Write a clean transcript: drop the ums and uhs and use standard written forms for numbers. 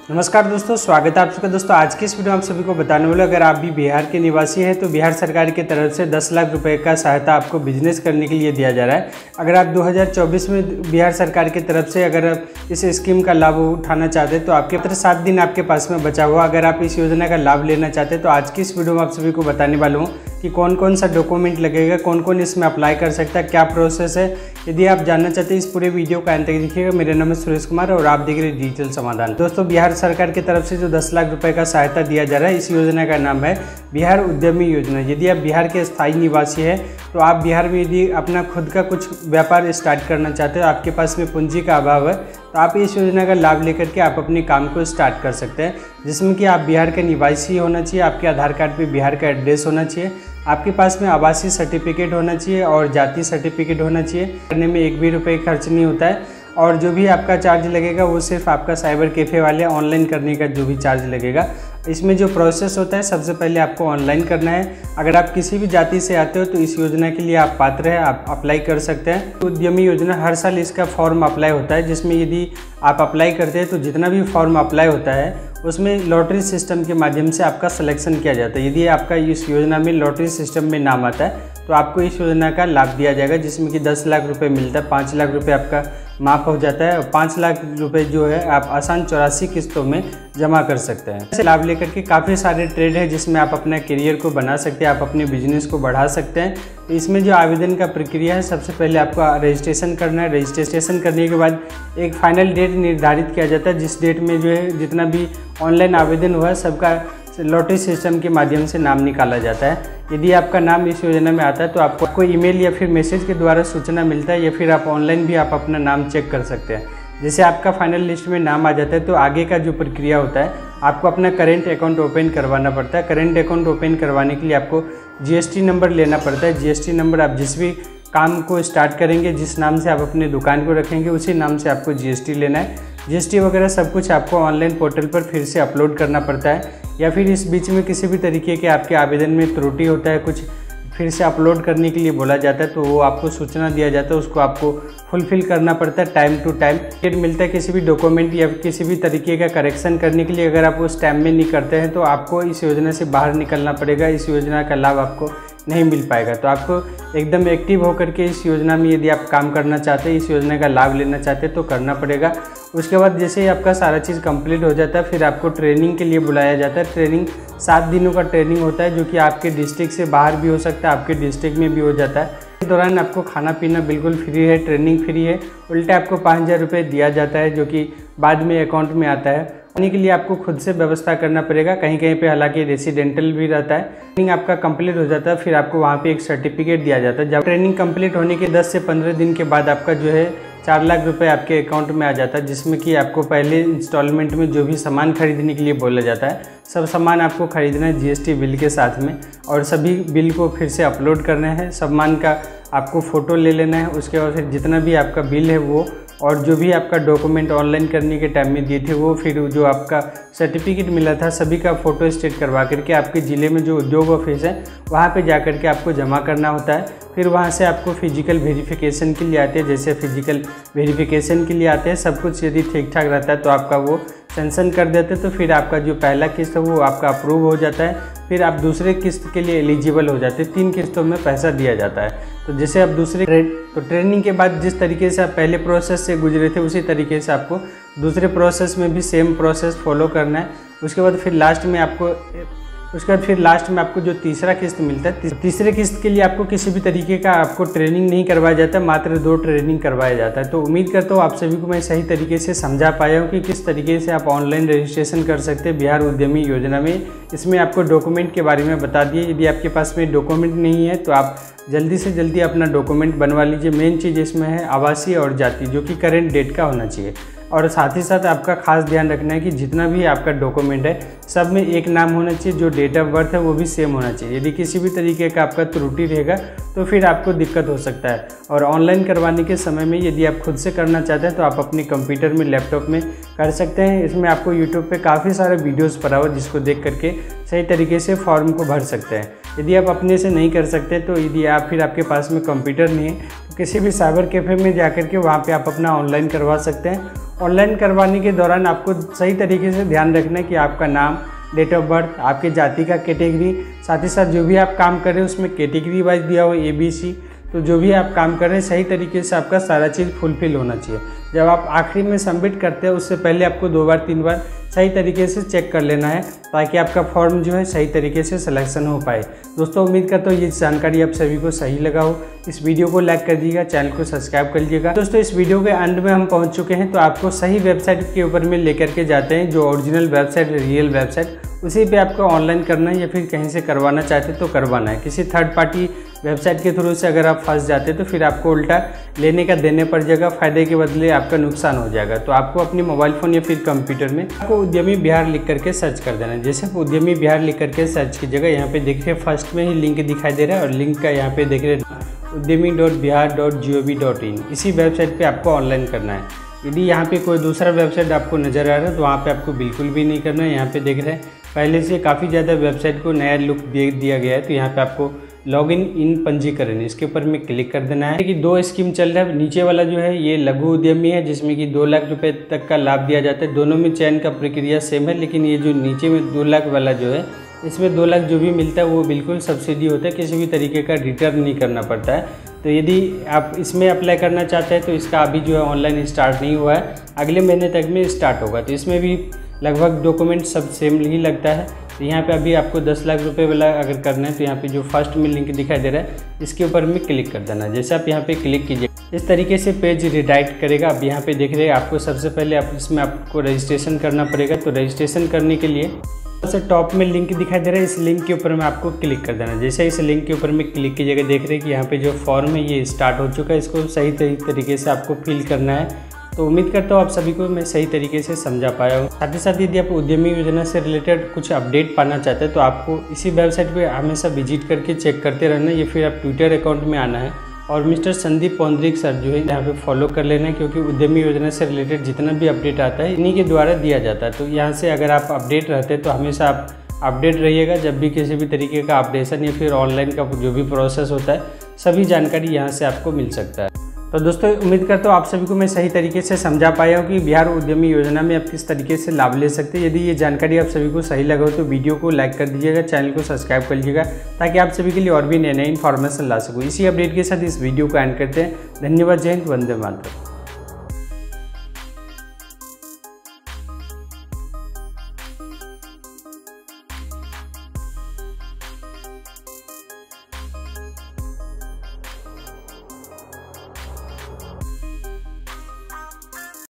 नमस्कार दोस्तों, स्वागत है आप सबका। दोस्तों आज की इस वीडियो में आप सभी को बताने वाला, अगर आप भी बिहार के निवासी हैं तो बिहार सरकार की तरफ से 10 लाख रुपए का सहायता आपको बिजनेस करने के लिए दिया जा रहा है। अगर आप 2024 में बिहार सरकार की तरफ से अगर आप इस स्कीम का लाभ उठाना चाहते हैं तो आपके मात्र 7 दिन आपके पास में बचा हुआ। अगर आप इस योजना का लाभ लेना चाहते हैं तो आज की इस वीडियो में आप सभी को बताने वाला हूँ कि कौन कौन सा डॉक्यूमेंट लगेगा, कौन कौन इसमें अप्लाई कर सकता है, क्या प्रोसेस है। यदि आप जानना चाहते हैं इस पूरे वीडियो का अंत तक देखिएगा। मेरा नाम है सुरेश कुमार और आप देख रहे हैं डिजिटल समाधान। दोस्तों बिहार सरकार की तरफ से जो 10 लाख रुपए का सहायता दिया जा रहा है, इस योजना का नाम है बिहार उद्यमी योजना। यदि आप बिहार के स्थायी निवासी हैं तो आप बिहार में यदि अपना खुद का कुछ व्यापार स्टार्ट करना चाहते हो, आपके पास में पूंजी का अभाव है, तो आप इस योजना का लाभ लेकर के आप अपने काम को स्टार्ट कर सकते हैं। जिसमें कि आप बिहार के निवासी होना चाहिए, आपके आधार कार्ड पे बिहार का एड्रेस होना चाहिए, आपके पास में आवासीय सर्टिफिकेट होना चाहिए और जाति सर्टिफिकेट होना चाहिए। करने में 1 भी रुपये खर्च नहीं होता है और जो भी आपका चार्ज लगेगा वो सिर्फ आपका साइबर कैफ़े वाले ऑनलाइन करने का जो भी चार्ज लगेगा। इसमें जो प्रोसेस होता है, सबसे पहले आपको ऑनलाइन करना है। अगर आप किसी भी जाति से आते हो तो इस योजना के लिए आप पात्र हैं, आप अप्लाई कर सकते हैं। उद्यमी योजना हर साल इसका फॉर्म अप्लाई होता है, जिसमें यदि आप अप्लाई करते हैं तो जितना भी फॉर्म अप्लाई होता है उसमें लॉटरी सिस्टम के माध्यम से आपका सिलेक्शन किया जाता है। यदि आपका इस योजना में लॉटरी सिस्टम में नाम आता है तो आपको इस योजना का लाभ दिया जाएगा, जिसमें कि 10 लाख रुपए मिलता है। 5 लाख रुपए आपका माफ़ हो जाता है और 5 लाख रुपए जो है आप आसान 84 किस्तों में जमा कर सकते हैं। इसे लाभ लेकर के काफ़ी सारे ट्रेड है जिसमें आप अपने करियर को बना सकते हैं, आप अपने बिजनेस को बढ़ा सकते हैं। तो इसमें जो आवेदन का प्रक्रिया है, सबसे पहले आपको रजिस्ट्रेशन करना है। रजिस्ट्रेशन करने के बाद एक फाइनल डेट निर्धारित किया जाता है, जिस डेट में जो है जितना भी ऑनलाइन आवेदन हुआ है सबका लॉटरी सिस्टम के माध्यम से नाम निकाला जाता है। यदि आपका नाम इस योजना में आता है तो आपको ईमेल या फिर मैसेज के द्वारा सूचना मिलता है, या फिर आप ऑनलाइन भी आप अपना नाम चेक कर सकते हैं। जैसे आपका फाइनल लिस्ट में नाम आ जाता है तो आगे का जो प्रक्रिया होता है, आपको अपना करेंट अकाउंट ओपन करवाना पड़ता है। करेंट अकाउंट ओपन करवाने के लिए आपको GST नंबर लेना पड़ता है। GST नंबर आप जिस भी काम को स्टार्ट करेंगे, जिस नाम से आप अपने दुकान को रखेंगे, उसी नाम से आपको GST लेना है। GST वगैरह सब कुछ आपको ऑनलाइन पोर्टल पर फिर से अपलोड करना पड़ता है, या फिर इस बीच में किसी भी तरीके के आपके आवेदन में त्रुटि होता है, कुछ फिर से अपलोड करने के लिए बोला जाता है तो वो आपको सूचना दिया जाता है, उसको आपको फुलफिल करना पड़ता है टाइम टू टाइम। डेट मिलता है किसी भी डॉक्यूमेंट या किसी भी तरीके का करेक्शन करने के लिए। अगर आप उस टाइम में नहीं करते हैं तो आपको इस योजना से बाहर निकलना पड़ेगा, इस योजना का लाभ आपको नहीं मिल पाएगा। तो आपको एकदम एक्टिव होकर के इस योजना में यदि आप काम करना चाहते हैं, इस योजना का लाभ लेना चाहते हैं तो करना पड़ेगा। उसके बाद जैसे ही आपका सारा चीज़ कंप्लीट हो जाता है फिर आपको ट्रेनिंग के लिए बुलाया जाता है। ट्रेनिंग 7 दिनों का ट्रेनिंग होता है, जो कि आपके डिस्ट्रिक्ट से बाहर भी हो सकता है, आपके डिस्ट्रिक्ट में भी हो जाता है। इस दौरान आपको खाना पीना बिल्कुल फ्री है, ट्रेनिंग फ्री है। उल्टा आपको 5,000 रुपये दिया जाता है, जो कि बाद में अकाउंट में आता है। खाने के लिए आपको खुद से व्यवस्था करना पड़ेगा, कहीं कहीं पे हालांकि रेसिडेंटल भी रहता है। ट्रेनिंग आपका कंप्लीट हो जाता है फिर आपको वहाँ पे एक सर्टिफिकेट दिया जाता है। जब ट्रेनिंग कंप्लीट होने के 10 से 15 दिन के बाद आपका जो है 4 लाख रुपए आपके अकाउंट में आ जाता है, जिसमें कि आपको पहले इंस्टॉलमेंट में जो भी सामान खरीदने के लिए बोला जाता है, सब सामान आपको खरीदना है GST बिल के साथ में, और सभी बिल को फिर से अपलोड करना है। सामान का आपको फ़ोटो ले लेना है। उसके बाद फिर जितना भी आपका बिल है वो, और जो भी आपका डॉक्यूमेंट ऑनलाइन करने के टाइम में दिए थे वो, फिर जो आपका सर्टिफिकेट मिला था सभी का फ़ोटो स्टेट करवा करके आपके ज़िले में जो उद्योग ऑफिस है वहाँ पे जा कर के आपको जमा करना होता है। फिर वहाँ से आपको फिजिकल वेरिफिकेशन के लिए आते हैं। जैसे फिजिकल वेरिफिकेशन के लिए आते हैं, सब कुछ यदि ठीक ठाक रहता है तो आपका वो सेंशन कर देते हैं। तो फिर आपका जो पहला किस्त है वो आपका अप्रूव हो जाता है, फिर आप दूसरे किस्त के लिए एलिजिबल हो जाते हैं। 3 किस्तों में पैसा दिया जाता है। तो जैसे आप ट्रेनिंग के बाद जिस तरीके से आप पहले प्रोसेस से गुजरे थे उसी तरीके से आपको दूसरे प्रोसेस में भी सेम प्रोसेस फॉलो करना है। उसके बाद फिर लास्ट में आपको जो तीसरा किस्त मिलता है, तीसरे किस्त के लिए आपको किसी भी तरीके का आपको ट्रेनिंग नहीं करवाया जाता, मात्र 2 ट्रेनिंग करवाया जाता है। तो उम्मीद करता हूँ आप सभी को मैं सही तरीके से समझा पाया हूँ कि किस तरीके से आप ऑनलाइन रजिस्ट्रेशन कर सकते हैं बिहार उद्यमी योजना में। इसमें आपको डॉक्यूमेंट के बारे में बता दिए। यदि आपके पास में डॉक्यूमेंट नहीं है तो आप जल्दी से जल्दी अपना डॉक्यूमेंट बनवा लीजिए। मेन चीज़ इसमें है आवासीय और जाति, जो कि करेंट डेट का होना चाहिए। और साथ ही साथ आपका खास ध्यान रखना है कि जितना भी आपका डॉक्यूमेंट है सब में एक नाम होना चाहिए, जो डेट ऑफ बर्थ है वो भी सेम होना चाहिए। यदि किसी भी तरीके का आपका त्रुटि रहेगा तो फिर आपको दिक्कत हो सकता है। और ऑनलाइन करवाने के समय में यदि आप खुद से करना चाहते हैं तो आप अपने कंप्यूटर में, लैपटॉप में कर सकते हैं। इसमें आपको यूट्यूब पे काफ़ी सारे वीडियोस पड़ा हुआ जिसको देख करके सही तरीके से फॉर्म को भर सकते हैं। यदि आप अपने से नहीं कर सकते तो यदि आप फिर आपके पास में कंप्यूटर नहीं है तो किसी भी साइबर कैफ़े में जाकर के वहाँ पे आप अपना ऑनलाइन करवा सकते हैं। ऑनलाइन करवाने के दौरान आपको सही तरीके से ध्यान रखना है कि आपका नाम, डेट ऑफ बर्थ, आपके जाति का कैटेगरी, साथ ही साथ जो भी आप काम कर रहे हैं उसमें कैटेगरी वाइज दिया हो ABC। तो जो भी आप काम कर रहे हैं सही तरीके से आपका सारा चीज़ फुलफिल होना चाहिए। जब आप आखिरी में सबमिट करते हैं उससे पहले आपको 2 बार 3 बार सही तरीके से चेक कर लेना है, ताकि आपका फॉर्म जो है सही तरीके से सिलेक्शन हो पाए। दोस्तों उम्मीद करता हूँ ये जानकारी आप सभी को सही लगा हो। इस वीडियो को लाइक कर दीजिएगा, चैनल को सब्सक्राइब कर लीजिएगा। दोस्तों इस वीडियो के अंत में हम पहुँच चुके हैं, तो आपको सही वेबसाइट के ऊपर में लेकर के जाते हैं, जो ओरिजिनल वेबसाइट, रियल वेबसाइट, उसी पे आपको ऑनलाइन करना है या फिर कहीं से करवाना चाहते तो करवाना है। किसी थर्ड पार्टी वेबसाइट के थ्रू से अगर आप फंस जाते तो फिर आपको उल्टा लेने का देने पड़ जाएगा, फ़ायदे के बदले आपका नुकसान हो जाएगा। तो आपको अपने मोबाइल फ़ोन या फिर कंप्यूटर में आपको उद्यमी बिहार लिख करके सर्च कर देना है। जैसे उद्यमी बिहार लिख करके सर्च कीजिएगा, यहाँ पे देखिए फर्स्ट में ही लिंक दिखाई दे रहा है और लिंक का यहाँ पे देख रहे udyami.bihar.gov.in, इसी वेबसाइट पे आपको ऑनलाइन करना है। यदि यहाँ पे कोई दूसरा वेबसाइट आपको नज़र आ रहा है तो वहाँ पे आपको बिल्कुल भी नहीं करना है। यहाँ पे देख रहे हैं पहले से काफ़ी ज़्यादा वेबसाइट को नया लुक दे दिया गया है, तो यहाँ पे आपको लॉगिन इन पंजीकरण, इसके ऊपर में क्लिक कर देना है। कि 2 स्कीम चल रहा है। नीचे वाला जो है ये लघु उद्यमी है, जिसमें कि 2 लाख रुपए तक का लाभ दिया जाता है। दोनों में चयन का प्रक्रिया सेम है, लेकिन ये जो नीचे में 2 लाख वाला जो है, इसमें 2 लाख जो भी मिलता है वो बिल्कुल सब्सिडी होता है, किसी भी तरीके का रिटर्न नहीं करना पड़ता है। तो यदि आप इसमें अप्लाई करना चाहते हैं तो इसका अभी जो है ऑनलाइन स्टार्ट नहीं हुआ है, अगले महीने तक में स्टार्ट होगा। तो इसमें भी लगभग डॉक्यूमेंट सब सेम ही लगता है। तो यहाँ पे अभी आपको 10 लाख रुपए वाला अगर करना है तो यहाँ पे जो फर्स्ट में लिंक दिखाई दे रहा है इसके ऊपर में क्लिक कर देना है। जैसे आप यहाँ पे क्लिक कीजिए इस तरीके से पेज रिडायरेक्ट करेगा। अब यहाँ पे देख रहे हैं आपको सबसे पहले इसमें आपको रजिस्ट्रेशन करना पड़ेगा। तो रजिस्ट्रेशन करने के लिए सबसे टॉप में लिंक दिखाई दे रहा है, इस लिंक के ऊपर में आपको क्लिक कर देना है। जैसे इस लिंक के ऊपर में क्लिक कीजिएगा, देख रहे हैं कि यहाँ पे जो फॉर्म है ये स्टार्ट हो चुका है। इसको सही तरीके से आपको फिल करना है। तो उम्मीद करता हूँ आप सभी को मैं सही तरीके से समझा पाया हूँ। साथ ही साथ यदि आप उद्यमी योजना से रिलेटेड कुछ अपडेट पाना चाहते हैं तो आपको इसी वेबसाइट पे हमेशा विजिट करके चेक करते रहना है, या फिर आप ट्विटर अकाउंट में आना है और मिस्टर संदीप पौंद्रिक सर जो है यहाँ पे फॉलो कर लेना है, क्योंकि उद्यमी योजना से रिलेटेड जितना भी अपडेट आता है इन्हीं के द्वारा दिया जाता है। तो यहाँ से अगर आप अपडेट रहते हैं तो हमेशा आप अपडेट रहिएगा। जब भी किसी भी तरीके का अपडेशन या फिर ऑनलाइन का जो भी प्रोसेस होता है सभी जानकारी यहाँ से आपको मिल सकता है। तो दोस्तों उम्मीद करता हूँ आप सभी को मैं सही तरीके से समझा पाया हूँ कि बिहार उद्यमी योजना में आप किस तरीके से लाभ ले सकते हैं। यदि ये जानकारी आप सभी को सही लगा हो तो वीडियो को लाइक कर दीजिएगा, चैनल को सब्सक्राइब कर लीजिएगा, ताकि आप सभी के लिए और भी नए नए इन्फॉर्मेशन ला सकूँ। इसी अपडेट के साथ इस वीडियो को एंड करते हैं। धन्यवाद, जय हिंद, वंदे मातरम।